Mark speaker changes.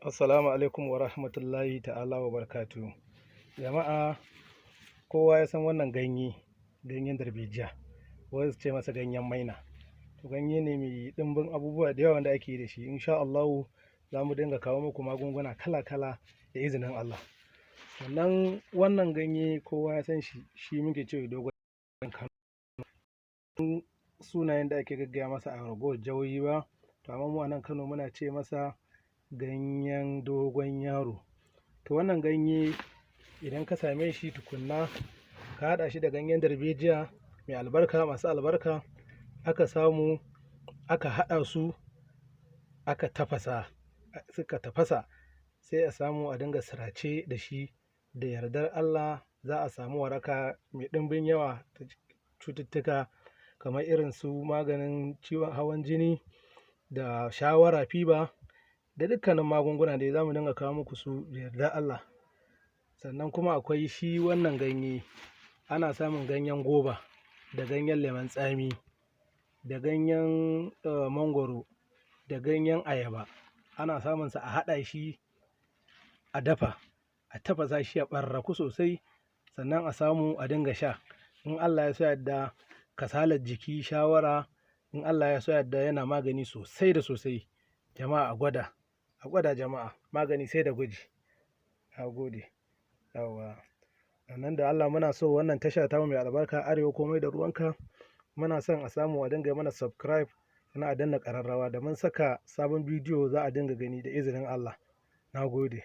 Speaker 1: Assalamu alaikum wa rahmatullahi ta'ala wa barakatuhu. Jama'a, kowa ya san wannan ganyen darbejiya, wasu ce masa ganyen maina. To ganye ne mai ɗimbin abubuwa da yawa da ake da shi. Insha Allahu za mu dinga kawo muku magunguna kala-kala da izinin Allah. Sannan wannan ganye kowa ya san shi muke cewa dogon Kano. Sunayen da ake gaggaya masa a ragowar jihohi ba, to amma mu a nan Kano muna ce masa ganyen dogon yaro. To wannan ganye idan ka same shi tukunna ka haɗa shi da ganyen darbejiya mai albarka, masu albarka, aka samu aka haɗa su aka tafasa, suka tafasa, sai a samu a dinga sirace da shi. Da yardar Allah za a samu waraka mai ɗimbin yawa ta cututtuka kamar irin su maganin ciwon hawan jini da shawara fiba da dukkanin magunguna da za mu dinga kawo muku su da yardar Allah. Sannan kuma akwai shi wannan ganye, ana samun ganyen goba da ganyen lemon tsami da ganyen mangwaro da ganyen ayaba. Ana samunsa a haɗa shi a dafa, a tafasa shi ya ɓarraku sosai, sannan a samu a dinga sha. In Allah ya so yadda kasalar jiki, shawara, in Allah ya so yadda yana magani sosai da sosai. Jama'a a gwada jama'a, magani sai da gwaji. Na gode. Yawwa. Sannan da Allah muna so wannan tasha ta mai albarka Arewa komai da ruwanka, muna son a samu a dinga mana subscribe, sannan a danna ƙararrawa da mun saka sabon bidiyo za a dinga gani da izinin Allah. Na gode.